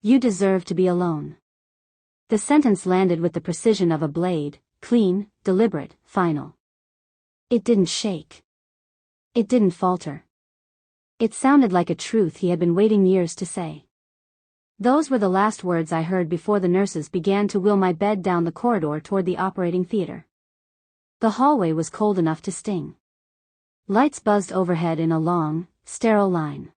You deserve to be alone. The sentence landed with the precision of a blade, clean, deliberate, final. It didn't shake. It didn't falter. It sounded like a truth he had been waiting years to say. Those were the last words I heard before the nurses began to wheel my bed down the corridor toward the operating theater. The hallway was cold enough to sting. Lights buzzed overhead in a long, sterile line.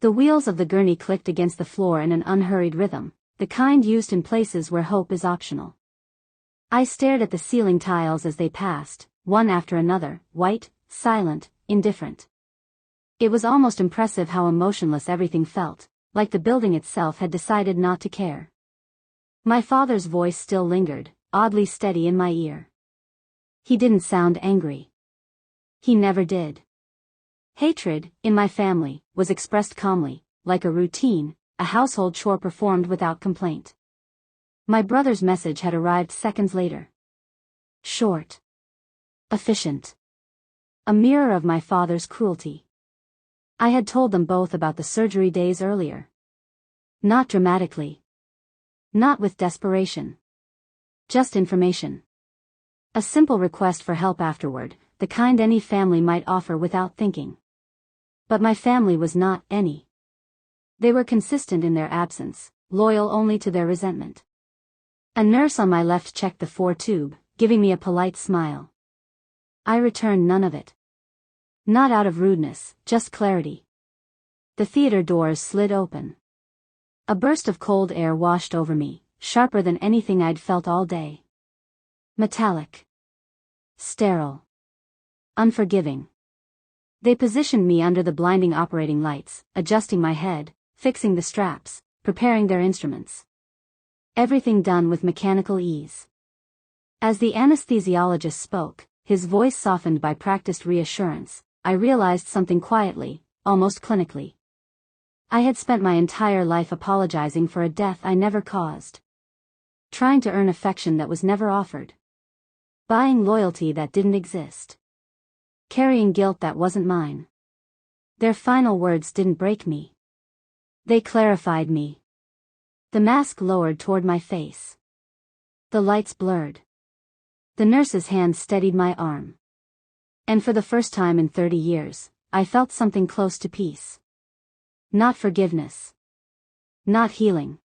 The wheels of the gurney clicked against the floor in an unhurried rhythm, the kind used in places where hope is optional. I stared at the ceiling tiles as they passed, one after another, white, silent, indifferent. It was almost impressive how emotionless everything felt, like the building itself had decided not to care. My father's voice still lingered, oddly steady in my ear. He didn't sound angry. He never did. Hatred, in my family, was expressed calmly, like a routine, a household chore performed without complaint. My brother's message had arrived seconds later. Short. Efficient. A mirror of my father's cruelty. I had told them both about the surgery days earlier. Not dramatically. Not with desperation. Just information. A simple request for help afterward, the kind any family might offer without thinking. But my family was not any. They were consistent in their absence, loyal only to their resentment. A nurse on my left checked the 4-tube, giving me a polite smile. I returned none of it. Not out of rudeness, just clarity. The theater doors slid open. A burst of cold air washed over me, sharper than anything I'd felt all day. Metallic. Sterile. Unforgiving. They positioned me under the blinding operating lights, adjusting my head, fixing the straps, preparing their instruments. Everything done with mechanical ease. As the anesthesiologist spoke, his voice softened by practiced reassurance, I realized something quietly, almost clinically. I had spent my entire life apologizing for a death I never caused. Trying to earn affection that was never offered. Buying loyalty that didn't exist. Carrying guilt that wasn't mine. Their final words didn't break me. They clarified me. The mask lowered toward my face. The lights blurred. The nurse's hand steadied my arm. And for the first time in 30 years, I felt something close to peace. Not forgiveness. Not healing.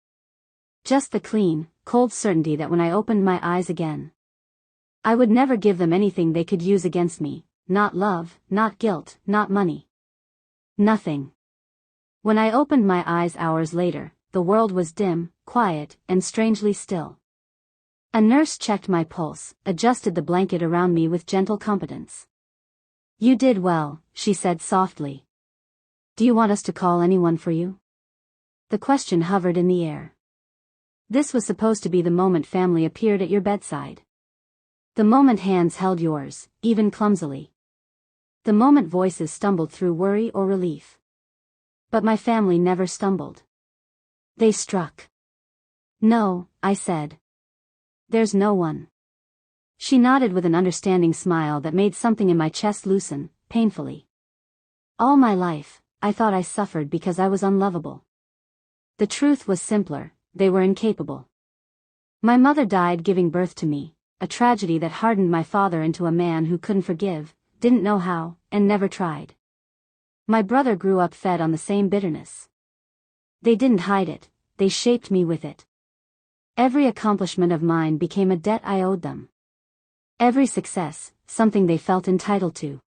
Just the clean, cold certainty that when I opened my eyes again, I would never give them anything they could use against me, not love, not guilt, not money. Nothing. When I opened my eyes hours later, the world was dim, quiet, and strangely still. A nurse checked my pulse, adjusted the blanket around me with gentle competence. You did well, she said softly. Do you want us to call anyone for you? The question hovered in the air. This was supposed to be the moment family appeared at your bedside. The moment hands held yours, even clumsily. The moment voices stumbled through worry or relief. But my family never stumbled. They struck. No, I said. There's no one. She nodded with an understanding smile that made something in my chest loosen, painfully. All my life, I thought I suffered because I was unlovable. The truth was simpler, they were incapable. My mother died giving birth to me, a tragedy that hardened my father into a man who couldn't forgive, didn't know how, and never tried. My brother grew up fed on the same bitterness. They didn't hide it, they shaped me with it. Every accomplishment of mine became a debt I owed them. Every success, something they felt entitled to.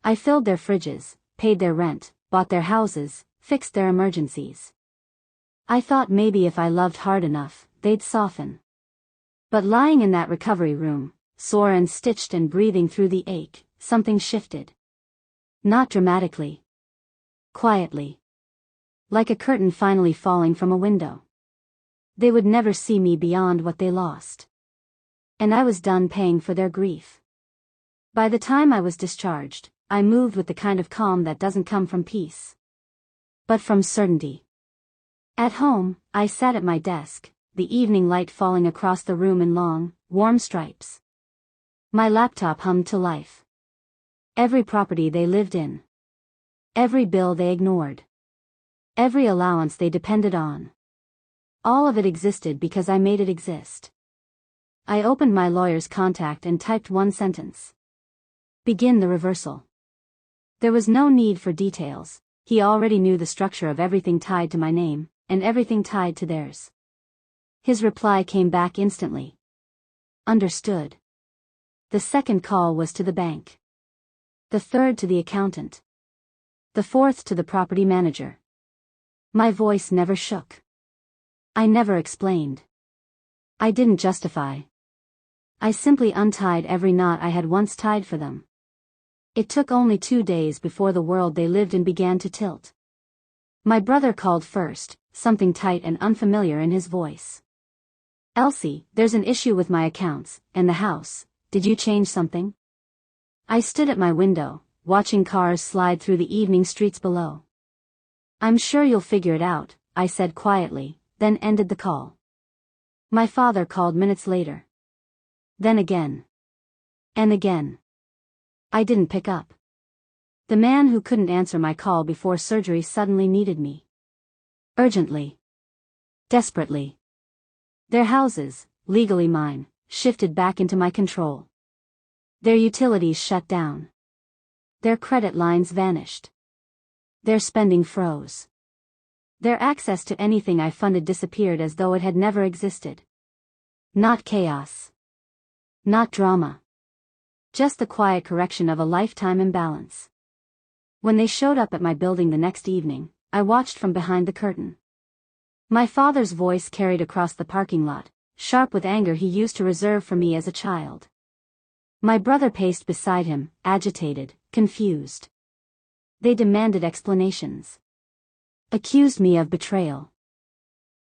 I filled their fridges, paid their rent, bought their houses, fixed their emergencies. I thought maybe if I loved hard enough, they'd soften. But lying in that recovery room, sore and stitched and breathing through the ache, something shifted. Not dramatically. Quietly. Like a curtain finally falling from a window. They would never see me beyond what they lost. And I was done paying for their grief. By the time I was discharged, I moved with the kind of calm that doesn't come from peace, but from certainty. At home, I sat at my desk, the evening light falling across the room in long, warm stripes. My laptop hummed to life. Every property they lived in. Every bill they ignored. Every allowance they depended on. All of it existed because I made it exist. I opened my lawyer's contact and typed one sentence. Begin the reversal. There was no need for details. He already knew the structure of everything tied to my name, and everything tied to theirs. His reply came back instantly. Understood. The second call was to the bank. The third to the accountant. The fourth to the property manager. My voice never shook. I never explained. I didn't justify. I simply untied every knot I had once tied for them. It took only 2 days before the world they lived in began to tilt. My brother called first, something tight and unfamiliar in his voice. Elsie, there's an issue with my accounts, and the house. Did you change something? I stood at my window, watching cars slide through the evening streets below. I'm sure you'll figure it out, I said quietly, then ended the call. My father called minutes later. Then again. And again. I didn't pick up. The man who couldn't answer my call before surgery suddenly needed me. Urgently. Desperately. Their houses, legally mine, shifted back into my control. Their utilities shut down. Their credit lines vanished. Their spending froze. Their access to anything I funded disappeared as though it had never existed. Not chaos. Not drama. Just the quiet correction of a lifetime imbalance. When they showed up at my building the next evening, I watched from behind the curtain. My father's voice carried across the parking lot, sharp with anger he used to reserve for me as a child. My brother paced beside him, agitated, confused. They demanded explanations. Accused me of betrayal.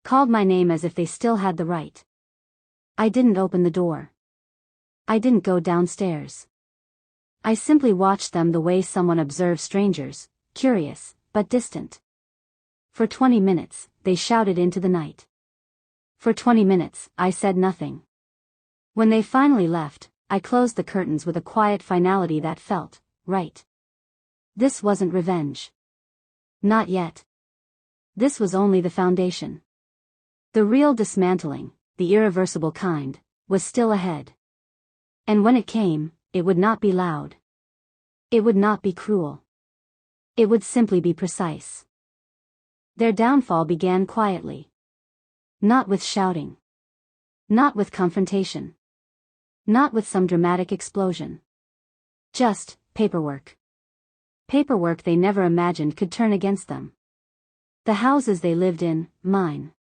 Called my name as if they still had the right. I didn't open the door. I didn't go downstairs. I simply watched them the way someone observes strangers, curious, but distant. For 20 minutes, they shouted into the night. For 20 minutes, I said nothing. When they finally left, I closed the curtains with a quiet finality that felt right. This wasn't revenge. Not yet. This was only the foundation. The real dismantling, the irreversible kind, was still ahead. And when it came, it would not be loud. It would not be cruel. It would simply be precise. Their downfall began quietly. Not with shouting. Not with confrontation. Not with some dramatic explosion. Just paperwork. Paperwork they never imagined could turn against them. The houses they lived in, mine.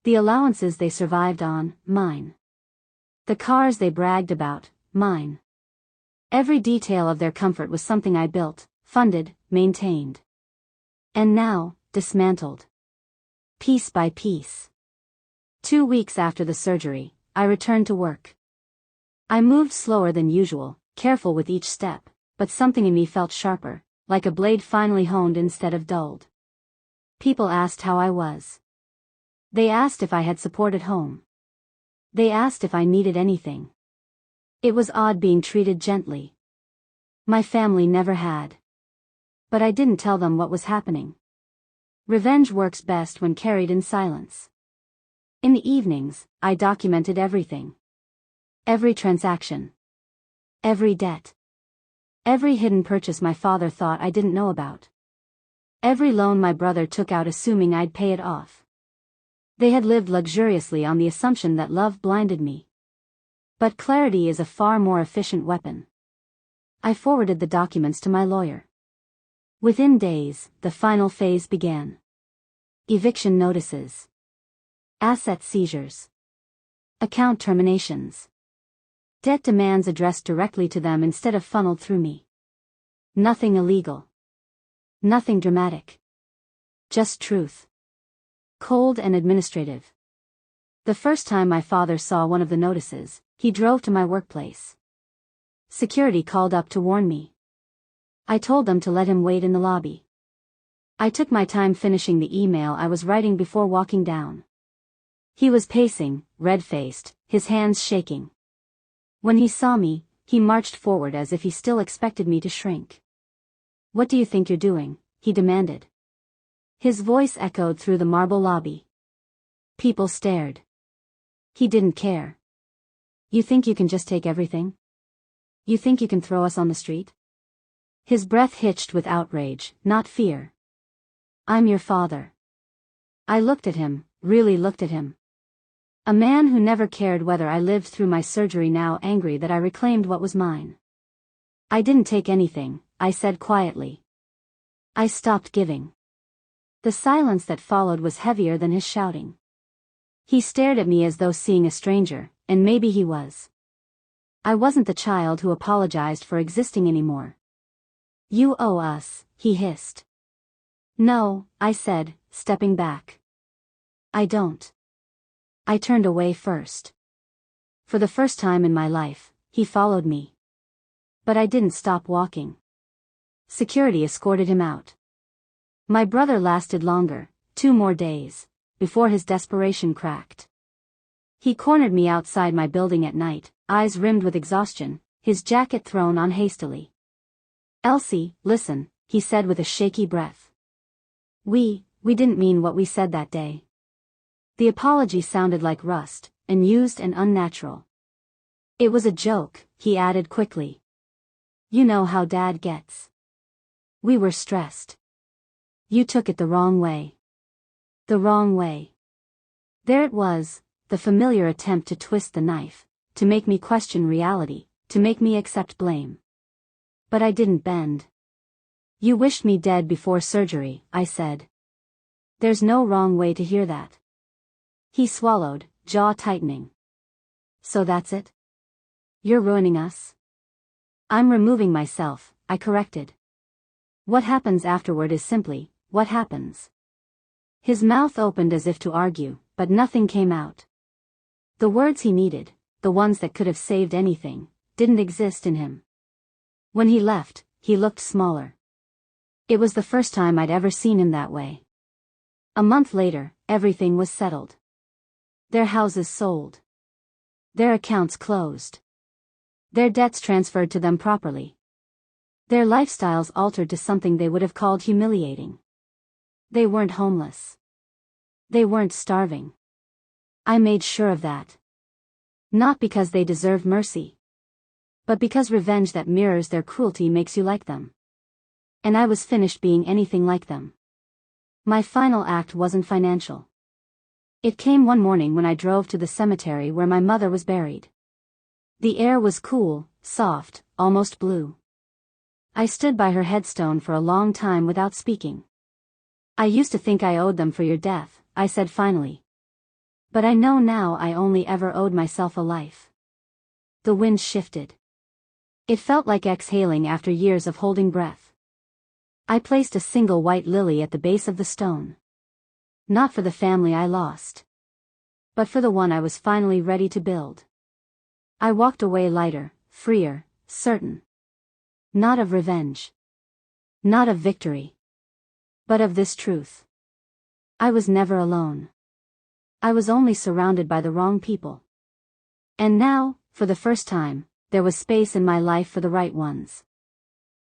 The allowances they survived on, mine. The cars they bragged about, mine. Every detail of their comfort was something I built, funded, maintained. And now, dismantled. Piece by piece. 2 weeks after the surgery, I returned to work. I moved slower than usual, careful with each step, but something in me felt sharper, like a blade finally honed instead of dulled. People asked how I was. They asked if I had support at home. They asked if I needed anything. It was odd being treated gently. My family never had. But I didn't tell them what was happening. Revenge works best when carried in silence. In the evenings, I documented everything. Every transaction. Every debt. Every hidden purchase my father thought I didn't know about. Every loan my brother took out assuming I'd pay it off. They had lived luxuriously on the assumption that love blinded me. But clarity is a far more efficient weapon. I forwarded the documents to my lawyer. Within days, the final phase began. Eviction notices. Asset seizures. Account terminations. Debt demands addressed directly to them instead of funneled through me. Nothing illegal. Nothing dramatic. Just truth. Cold and administrative. The first time my father saw one of the notices, he drove to my workplace. Security called up to warn me. I told them to let him wait in the lobby. I took my time finishing the email I was writing before walking down. He was pacing, red-faced, his hands shaking. When he saw me, he marched forward as if he still expected me to shrink. "What do you think you're doing?" he demanded. His voice echoed through the marble lobby. People stared. He didn't care. You think you can just take everything? You think you can throw us on the street? His breath hitched with outrage, not fear. I'm your father. I looked at him, really looked at him. A man who never cared whether I lived through my surgery, now angry that I reclaimed what was mine. I didn't take anything, I said quietly. I stopped giving. The silence that followed was heavier than his shouting. He stared at me as though seeing a stranger, and maybe he was. I wasn't the child who apologized for existing anymore. You owe us, he hissed. No, I said, stepping back. I don't. I turned away first. For the first time in my life, he followed me. But I didn't stop walking. Security escorted him out. My brother lasted longer, 2 more days, before his desperation cracked. He cornered me outside my building at night, eyes rimmed with exhaustion, his jacket thrown on hastily. Elsie, listen, he said with a shaky breath. We didn't mean what we said that day. The apology sounded like rust, unused and unnatural. It was a joke, he added quickly. You know how Dad gets. We were stressed. You took it the wrong way. The wrong way. There it was, the familiar attempt to twist the knife, to make me question reality, to make me accept blame. But I didn't bend. You wished me dead before surgery, I said. There's no wrong way to hear that. He swallowed, jaw tightening. So that's it? You're ruining us? I'm removing myself, I corrected. What happens afterward is simply, what happens? His mouth opened as if to argue, but nothing came out. The words he needed, the ones that could have saved anything, didn't exist in him. When he left, he looked smaller. It was the first time I'd ever seen him that way. A month later, everything was settled. Their houses sold. Their accounts closed. Their debts transferred to them properly. Their lifestyles altered to something they would have called humiliating. They weren't homeless. They weren't starving. I made sure of that. Not because they deserved mercy, but because revenge that mirrors their cruelty makes you like them. And I was finished being anything like them. My final act wasn't financial. It came one morning when I drove to the cemetery where my mother was buried. The air was cool, soft, almost blue. I stood by her headstone for a long time without speaking. I used to think I owed them for your death, I said finally. But I know now I only ever owed myself a life. The wind shifted. It felt like exhaling after years of holding breath. I placed a single white lily at the base of the stone. Not for the family I lost, but for the one I was finally ready to build. I walked away lighter, freer, certain. Not of revenge. Not of victory. But of this truth. I was never alone. I was only surrounded by the wrong people. And now, for the first time, there was space in my life for the right ones.